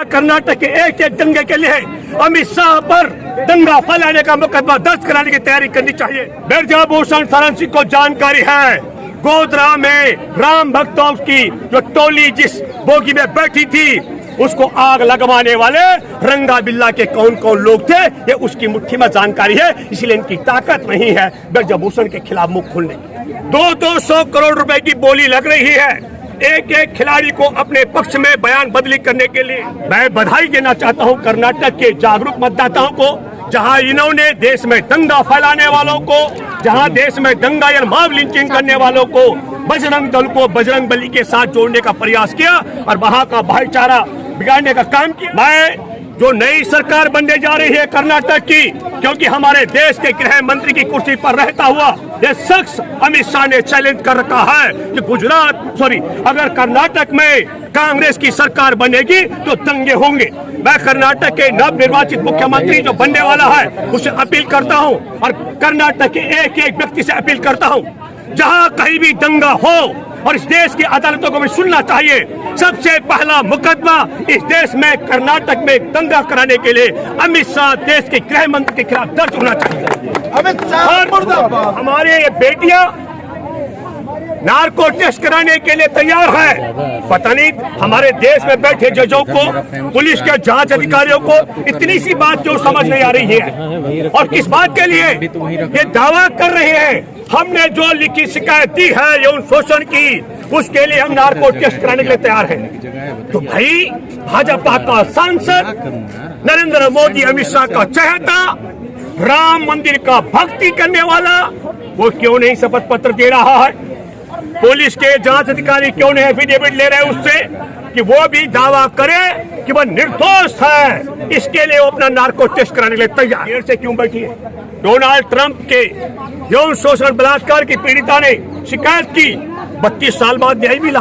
कर्नाटक के एक एक दंगे के लिए अमित शाह पर दंगा फैलाने का मुकदमा दर्ज कराने की तैयारी करनी चाहिए। ब्रजभूषण शरण सिंह को जानकारी है गोधरा में राम भक्तों की जो टोली जिस बोगी में बैठी थी उसको आग लगवाने वाले रंगा बिल्ला के कौन कौन लोग थे ये उसकी मुट्ठी में जानकारी है, इसलिए इनकी ताकत नहीं है ब्रजभूषण के खिलाफ मुख खोलने की। 200 करोड़ रुपए की बोली लग रही है एक एक खिलाड़ी को अपने पक्ष में बयान बदली करने के लिए। मैं बधाई देना चाहता हूं कर्नाटक के जागरूक मतदाताओं को, जहां इन्होंने देश में दंगा फैलाने वालों को, जहां देश में दंगा या मॉब लिंचिंग करने वालों को बजरंग दल को बजरंग बली के साथ जोड़ने का प्रयास किया और वहां का भाईचारा बिगाड़ने का काम किया। मैं जो नई सरकार बनने जा रही है कर्नाटक की, क्योंकि हमारे देश के गृह मंत्री की कुर्सी पर रहता हुआ ये शख्स अमित शाह ने चैलेंज कर रखा है कि अगर कर्नाटक में कांग्रेस की सरकार बनेगी तो दंगे होंगे। मैं कर्नाटक के नव निर्वाचित मुख्यमंत्री जो बनने वाला है उसे अपील करता हूं और कर्नाटक के एक एक व्यक्ति से अपील करता हूं, जहां कहीं भी दंगा हो और इस देश की अदालतों को भी सुनना चाहिए, सबसे पहला मुकदमा इस देश में कर्नाटक में दंगा कराने के लिए अमित शाह देश के गृह मंत्री के खिलाफ दर्ज होना चाहिए। अमित शाह हमारे ये बेटियां नार्को टेस्ट कराने के लिए तैयार है। पता नहीं हमारे देश में बैठे जजों को, पुलिस के जांच अधिकारियों को इतनी सी बात क्यों समझ नहीं आ रही है और किस बात के लिए ये दावा कर रहे हैं हमने जो लिखी शिकायत दी है यौन शोषण की उसके लिए हम नार्को टेस्ट कराने के लिए तैयार हैं। तो भाई भाजपा का सांसद नरेंद्र मोदी अमित शाह का चहेता राम मंदिर का भक्ति करने वाला वो क्यों नहीं शपथ पत्र दे रहा है? पुलिस के जांच अधिकारी क्यों नहीं एफिडेविट ले रहे उससे कि वो भी दावा करे कि वह निर्दोष है, इसके लिए वो अपना नार्को टेस्ट कराने के लिए तैयार। देर से क्यों बैठी है? डोनाल्ड ट्रंप के यौन शोषण बलात्कार की पीड़िता ने शिकायत की, 32 साल बाद न्याय मिला।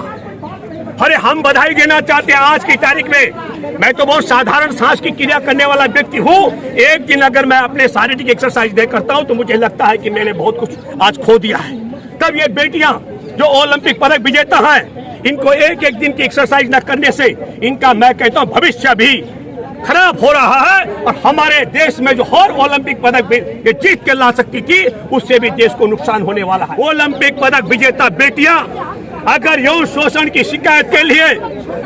अरे हम बधाई देना चाहते हैं आज की तारीख में। मैं तो बहुत साधारण सांस की क्रिया करने वाला व्यक्ति हूँ। एक दिन अगर मैं अपने शारीरिक एक्सरसाइज नहीं करता हूँ तो मुझे लगता है कि मैंने बहुत कुछ आज खो दिया है। तब ये बेटियां जो ओलंपिक पदक विजेता हैं, इनको एक एक दिन की एक्सरसाइज न करने से इनका मैं कहता हूँ भविष्य भी खराब हो रहा है और हमारे देश में जो और ओलंपिक पदक ये जीत के ला सकती थी उससे भी देश को नुकसान होने वाला है। ओलंपिक पदक विजेता बेटियां अगर यौन शोषण की शिकायत के लिए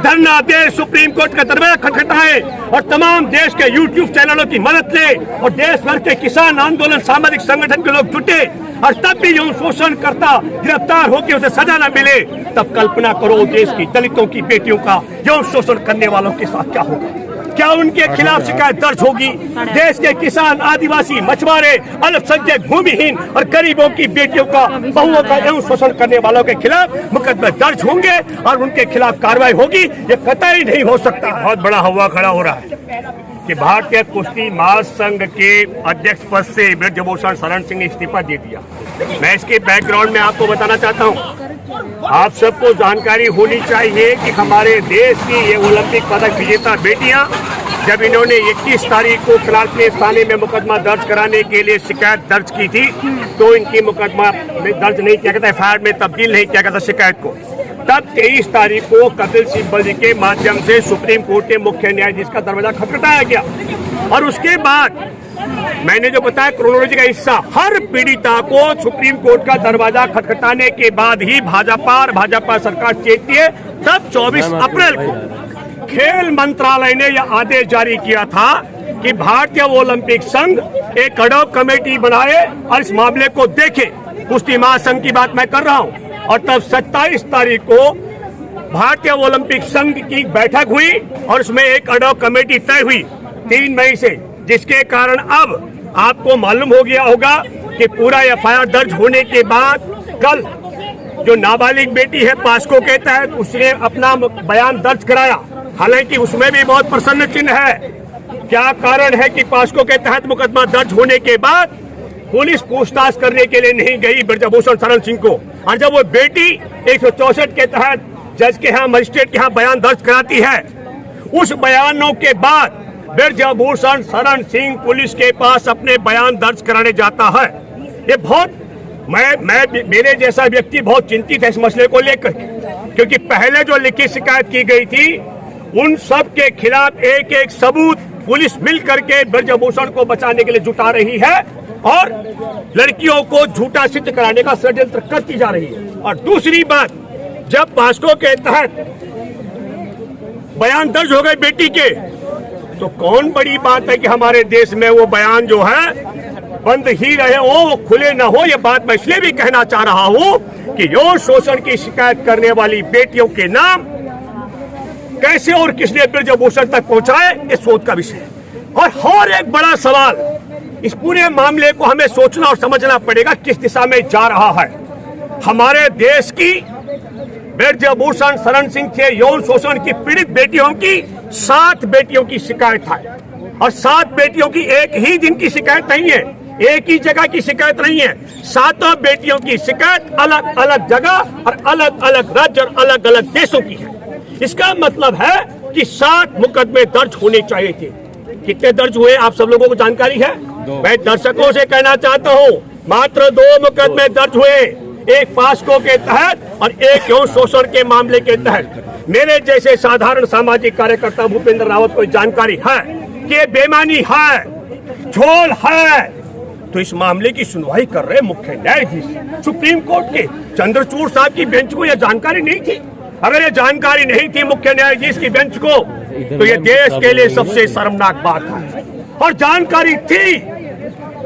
धरना दे, सुप्रीम कोर्ट का दरवाजा खटखटाए और तमाम देश के यूट्यूब चैनलों की मदद ले और देश भर के किसान आंदोलन सामाजिक संगठन के लोग जुटे और तब भी यौन शोषण करता गिरफ्तार होकर उसे सजा न मिले, तब कल्पना करो देश की दलितों की बेटियों का यौन शोषण करने वालों के साथ क्या होगा। क्या उनके खिलाफ शिकायत दर्ज होगी? देश के किसान, आदिवासी, मछुआरे, अल्पसंख्यक, भूमिहीन और गरीबों की बेटियों का, बहुओं का यौन शोषण करने वालों के खिलाफ मुकदमे दर्ज होंगे और उनके खिलाफ कार्रवाई होगी। ये कतई नहीं हो सकता। बहुत बड़ा हवा खड़ा हो रहा है कि भारतीय कुश्ती महासंघ के अध्यक्ष पद से ब्रजभूषण शरण सिंह ने इस्तीफा दे दिया। मैं इसके बैकग्राउंड में आपको बताना चाहता हूँ, आप सबको जानकारी होनी चाहिए कि हमारे देश की ये ओलंपिक पदक विजेता बेटियां जब इन्होंने 21 तारीख को क्लार्क थाने में मुकदमा दर्ज कराने के लिए शिकायत दर्ज की थी तो इनकी मुकदमा में दर्ज नहीं किया गया था, एफआईआर में तब्दील नहीं किया गया था शिकायत को। तब 23 तारीख को कपिल सिब्बल जी के माध्यम से सुप्रीम कोर्ट के मुख्य न्यायाधीश का दरवाजा खटखटाया गया और उसके बाद मैंने जो बताया क्रोनोलॉजी का हिस्सा, हर पीड़िता को सुप्रीम कोर्ट का दरवाजा खटखटाने के बाद ही भाजपा सरकार चेतती है। तब 24 अप्रैल को खेल मंत्रालय ने यह आदेश जारी किया था कि भारतीय ओलंपिक संघ एक एडहॉक कमेटी बनाए और इस मामले को देखे। कुश्ती महासंघ की बात मैं कर रहा हूं। और तब 27 तारीख को भारतीय ओलंपिक संघ की बैठक हुई और उसमें एक एडहॉक कमेटी तय हुई 3 मई से, जिसके कारण अब आपको मालूम हो गया होगा कि पूरा एफआईआर दर्ज होने के बाद कल जो नाबालिग बेटी है पास्को के तहत उसने अपना बयान दर्ज कराया। हालांकि उसमें भी बहुत प्रश्न चिन्ह है। क्या कारण है कि पास्को के तहत मुकदमा दर्ज होने के बाद पुलिस पूछताछ करने के लिए नहीं गई ब्रजभूषण शरण सिंह को, और जब वो बेटी 164 के तहत जज के यहाँ, मजिस्ट्रेट के यहाँ बयान दर्ज कराती है, उस बयानों के बाद ब्रजभूषण शरण सिंह पुलिस के पास अपने बयान दर्ज कराने जाता है। ये बहुत मेरे जैसा व्यक्ति बहुत चिंतित है इस मसले को लेकर, क्योंकि पहले जो लिखित शिकायत की गई थी उन सब के खिलाफ एक एक सबूत पुलिस मिल करके ब्रजभूषण को बचाने के लिए जुटा रही है और लड़कियों को झूठा सिद्ध कराने का षड्यंत्र करती जा रही है। और दूसरी बात, जब पास्को के तहत बयान दर्ज हो गए बेटी के, तो कौन बड़ी बात है कि हमारे देश में वो बयान जो है बंद ही रहे हो, वो खुले ना हो। ये बात मैं इसलिए भी कहना चाह रहा हूं कि यौन शोषण की शिकायत करने वाली बेटियों के नाम कैसे और किसने ब्रजभूषण तक पहुंचाए, ये शोध का विषय है। और एक बड़ा सवाल, इस पूरे मामले को हमें सोचना और समझना पड़ेगा किस दिशा में जा रहा है। हमारे देश की ब्रजभूषण शरण सिंह के यौन शोषण की पीड़ित बेटियों की 7 बेटियों की शिकायत है और 7 बेटियों की एक ही दिन की शिकायत नहीं है, एक ही जगह की शिकायत नहीं है। 7 बेटियों की शिकायत अलग अलग जगह और अलग अलग राज्य और अलग अलग देशों की है। इसका मतलब है कि 7 मुकदमे दर्ज होने चाहिए थे। कितने दर्ज हुए आप सब लोगों को जानकारी है? मैं दर्शकों से कहना चाहता हूँ, मात्र 2 मुकदमे दर्ज हुए, एक पास्को के तहत और एक यौन शोषण के मामले के तहत। मेरे जैसे साधारण सामाजिक कार्यकर्ता भूपेंद्र रावत को जानकारी है कि बेईमानी है, झोल है, तो इस मामले की सुनवाई कर रहे मुख्य न्यायाधीश सुप्रीम कोर्ट के चंद्रचूड़ साहब की बेंच को यह जानकारी नहीं थी। अगर ये जानकारी नहीं थी मुख्य न्यायाधीश की बेंच को, तो ये देश के लिए सबसे शर्मनाक बात है। और जानकारी थी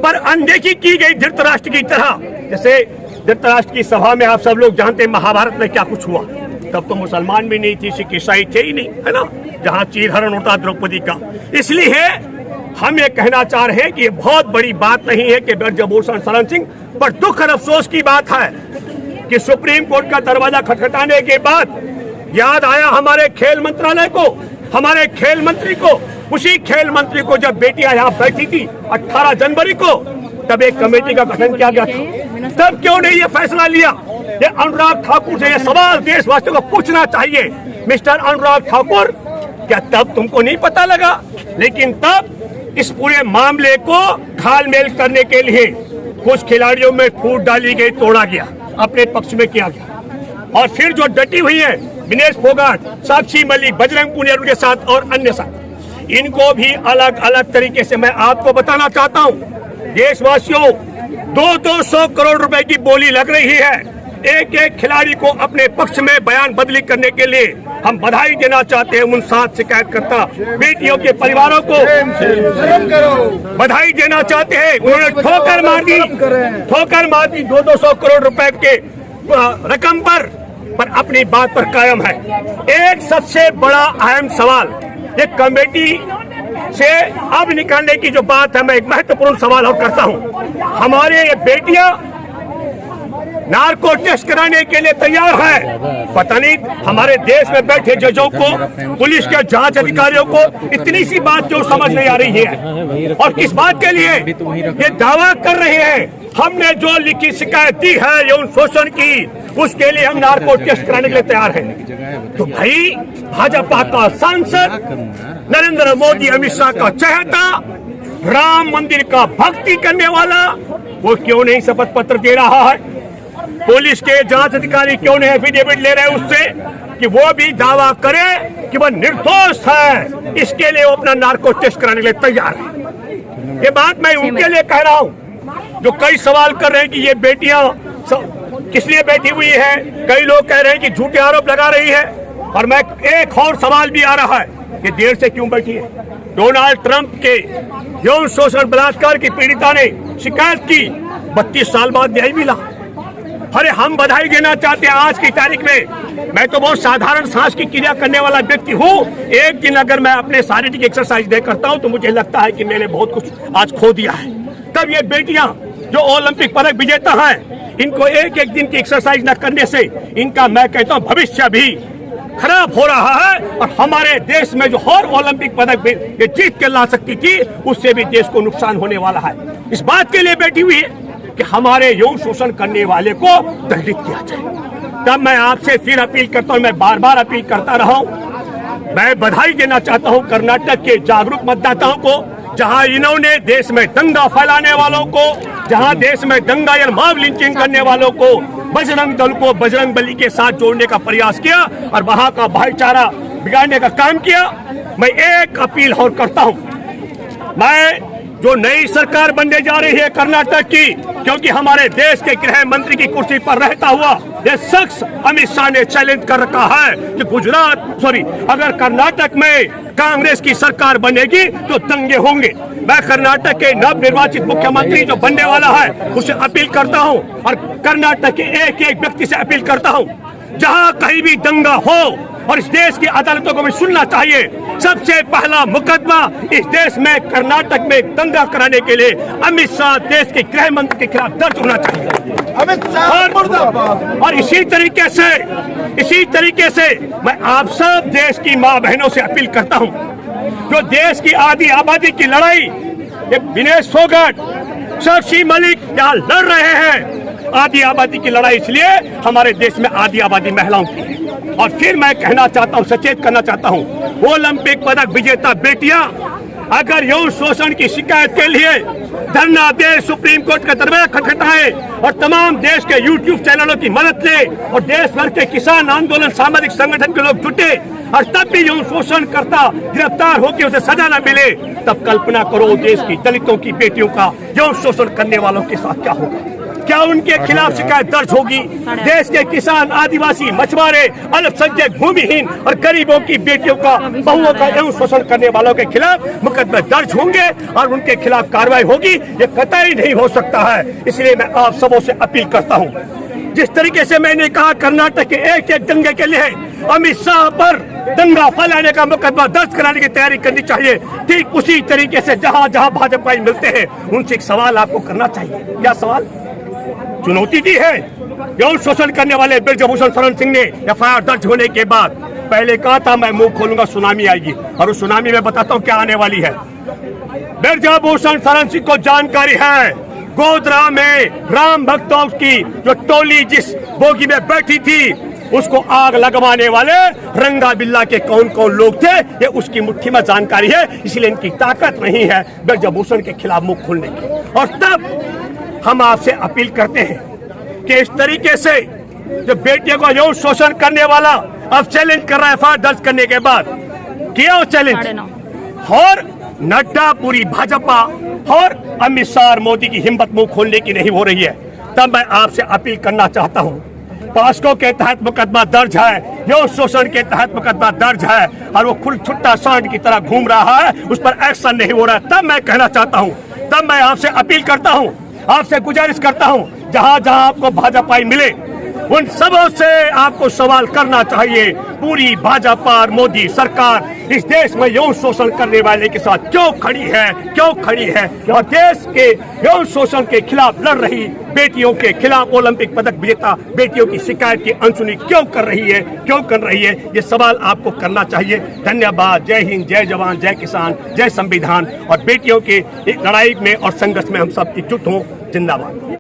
पर अनदेखी की गई धृतराष्ट्र की तरह। जैसे धृतराष्ट्र की सभा में आप सब लोग जानते हैं महाभारत में क्या कुछ हुआ। तब तो मुसलमान भी नहीं थी, सिख ईसाई थे ही नहीं, है ना, जहाँ चीरहरण होता द्रौपदी का। इसलिए हम ये कहना चाह रहे हैं कि ये बहुत बड़ी बात नहीं है कि ब्रजभूषण शरण सिंह, पर दुख और अफसोस की बात है कि सुप्रीम कोर्ट का दरवाजा खटखटाने के बाद याद आया हमारे खेल मंत्रालय को, हमारे खेल मंत्री को। उसी खेल मंत्री को जब बेटियां यहाँ बैठी थी 18 जनवरी को, तब एक कमेटी का गठन किया गया था। तब क्यों नहीं ये फैसला लिया? ये अनुराग ठाकुर से ये सवाल देशवासियों को पूछना चाहिए। मिस्टर अनुराग ठाकुर, क्या तब तुमको नहीं पता लगा? लेकिन तब इस पूरे मामले को घालमेल करने के लिए कुछ खिलाड़ियों में फूट डाली गई, तोड़ा गया, अपने पक्ष में किया गया। और फिर जो डटी हुई है विनेश फोगाट, साक्षी मलिक, बजरंग पुनिया के साथ और अन्य साथ, इनको भी अलग अलग तरीके से मैं आपको बताना चाहता हूँ। देशवासियों, 200 करोड़ रुपए की बोली लग रही है एक एक खिलाड़ी को अपने पक्ष में बयान बदली करने के लिए। हम बधाई देना चाहते हैं उन 7 शिकायतकर्ता बेटियों के परिवारों को, बधाई देना चाहते हैं। उन्होंने ठोकर मार दी 200 करोड़ रुपए के रकम पर अपनी बात पर कायम है। एक सबसे बड़ा अहम सवाल, एक कमेटी से अब निकालने की जो बात है, मैं एक महत्वपूर्ण सवाल और करता हूं। हमारे ये बेटियां नार्को टेस्ट कराने के लिए तैयार है। पता नहीं हमारे देश में बैठे जजों को, पुलिस के जांच अधिकारियों को इतनी सी बात क्यों समझ नहीं आ रही है? और किस बात के लिए ये दावा कर रहे हैं? हमने जो लिखी शिकायत दी है यौन शोषण की, उसके लिए हम नार्को टेस्ट कराने के लिए तैयार हैं। तो भाई, भाजपा का सांसद, नरेंद्र मोदी अमित शाह का चहेता, राम मंदिर का भक्ति करने वाला, वो क्यों नहीं शपथ पत्र दे रहा है? पुलिस के जांच अधिकारी क्यों नहीं एफिडेविट ले रहे उससे कि वो भी दावा करे कि वह निर्दोष है? इसके लिए वो अपना नार्को टेस्ट कराने के लिए तैयार है। ये बात मैं उनके लिए कह रहा हूँ जो कई सवाल कर रहे हैं कि ये बेटियां किस लिए बैठी हुई है। कई लोग कह रहे हैं कि झूठे आरोप लगा रही है। और मैं एक और सवाल भी आ रहा है कि देर से क्यों बैठी है? डोनाल्ड ट्रंप के यौन शोषण बलात्कार की पीड़िता ने शिकायत की, 32 साल बाद न्याय मिला। अरे हम बधाई देना चाहते हैं आज की तारीख में। मैं तो बहुत साधारण सांस की क्रिया करने वाला व्यक्ति हूँ। एक दिन अगर मैं अपने शारीरिक एक्सरसाइज नहीं करता हूँ तो मुझे लगता है कि मैंने बहुत कुछ आज खो दिया है। तब ये बेटियां जो ओलंपिक पदक विजेता हैं, इनको एक एक दिन की एक्सरसाइज न करने से इनका, मैं कहता हूँ, भविष्य भी खराब हो रहा है। और हमारे देश में जो और ओलंपिक पदक ये जीत के ला सकती थी, उससे भी देश को नुकसान होने वाला है। इस बात के लिए बैठी हुई है कि हमारे यौन शोषण करने वाले को दंडित किया जाए। तब मैं आपसे फिर अपील करता हूं, मैं बार बार अपील करता रहा हूं। मैं बधाई देना चाहता हूं कर्नाटक के जागरूक मतदाताओं को, जहां इन्होंने देश में दंगा फैलाने वालों को, जहां देश में दंगा या मॉब लिंचिंग करने वालों को बजरंग दल को बजरंग बली के साथ जोड़ने का प्रयास किया और वहां का भाईचारा बिगाड़ने का काम किया। मैं एक अपील और करता हूं, मैं जो नई सरकार बनने जा रही है कर्नाटक की, क्योंकि हमारे देश के गृह मंत्री की कुर्सी पर रहता हुआ ये शख्स अमित शाह ने चैलेंज कर रखा है कि अगर कर्नाटक में कांग्रेस की सरकार बनेगी तो दंगे होंगे। मैं कर्नाटक के नव निर्वाचित मुख्यमंत्री जो बनने वाला है उसे अपील करता हूं और कर्नाटक के एक एक व्यक्ति से अपील करता हूं, जहां कहीं भी दंगा हो और इस देश की अदालतों को भी सुनना चाहिए। सबसे पहला मुकदमा इस देश में कर्नाटक में दंगा कराने के लिए अमित शाह देश के गृह मंत्री के खिलाफ दर्ज होना चाहिए। अमित शाह और इसी तरीके से मैं आप सब देश की माँ बहनों से अपील करता हूँ, जो देश की आधी आबादी की लड़ाई ये विनेश फोगाट, शर्षी मलिक यहाँ लड़ रहे हैं। आधी आबादी की लड़ाई इसलिए हमारे देश में आधी आबादी महिलाओं की है। और फिर मैं कहना चाहता हूं, सचेत करना चाहता हूं, ओलंपिक पदक विजेता बेटियां अगर यौन शोषण की शिकायत के लिए धरना दे, सुप्रीम कोर्ट का दरवाजा खटखटाए और तमाम देश के यूट्यूब चैनलों की मदद ले और देश भर के किसान आंदोलन सामाजिक संगठन के लोग जुटे और तब भी यौन शोषण करता गिरफ्तार होकर उसे सजा न मिले, तब कल्पना करो देश की दलितों की बेटियों का यौन शोषण करने वालों के साथ क्या होगा। क्या उनके खिलाफ शिकायत दर्ज होगी? देश के किसान, आदिवासी, मछुआरे, अल्पसंख्यक, भूमिहीन और गरीबों की बेटियों का, बहुओं का यौन शोषण करने वालों के खिलाफ मुकदमे दर्ज होंगे और उनके खिलाफ कार्रवाई होगी। ये कतई नहीं हो सकता है। इसलिए मैं आप सबों से अपील करता हूँ, जिस तरीके से मैंने कहा कर्नाटक के एक एक दंगे के लिए अमित शाह पर दंगा फैलाने का मुकदमा दर्ज कराने की तैयारी करनी चाहिए, ठीक उसी तरीके से जहां जहां भाजपाई मिलते हैं उनसे एक सवाल आपको करना चाहिए। क्या सवाल? चुनौती दी है। यौन शोषण करने वाले ब्रजभूषण शरण सिंह ने एफआईआर दर्ज होने के बाद पहले कहा था मैं मुंह खोलूंगा सुनामी आएगी, और उस सुनामी में बताता हूं क्या आने वाली है। ब्रजभूषण शरण सिंह को जानकारी है गोधरा में राम भक्तों की जो टोली जिस बोगी में बैठी थी उसको आग लगवाने वाले रंगा बिल्ला के कौन कौन लोग थे, ये उसकी मुट्ठी में जानकारी है। इसलिए इनकी ताकत नहीं है ब्रजभूषण के खिलाफ मुंह खोलने की। और तब हम आपसे अपील करते हैं कि इस तरीके से जो बेटियों को यौन शोषण करने वाला अब चैलेंज कर रहा है एफआईआर दर्ज करने के बाद, किया वो चैलेंज, और नड्डा, पूरी भाजपा और अमित शाह और मोदी की हिम्मत मुंह खोलने की नहीं हो रही है, तब मैं आपसे अपील करना चाहता हूं। पॉस्को के तहत मुकदमा दर्ज है, यौन शोषण के तहत मुकदमा दर्ज है और वो खुल छुट्टा सांड की तरह घूम रहा है, उस पर एक्शन नहीं हो रहा है। तब मैं कहना चाहता हूं, तब मैं आपसे अपील करता हूं, आपसे गुजारिश करता हूं, जहां जहां आपको भाजपाई मिले उन सबों से आपको सवाल करना चाहिए, पूरी भाजपा और मोदी सरकार इस देश में यौन शोषण करने वाले के साथ क्यों खड़ी है और देश के यौन शोषण के खिलाफ लड़ रही बेटियों के खिलाफ ओलंपिक पदक विजेता बेटियों की शिकायत की अनसुनी क्यों कर रही है, ये सवाल आपको करना चाहिए। धन्यवाद। जय हिंद, जय जवान, जय किसान, जय संविधान। और बेटियों के लड़ाई में और संघर्ष में हम सब एकजुट हों। जिंदाबाद।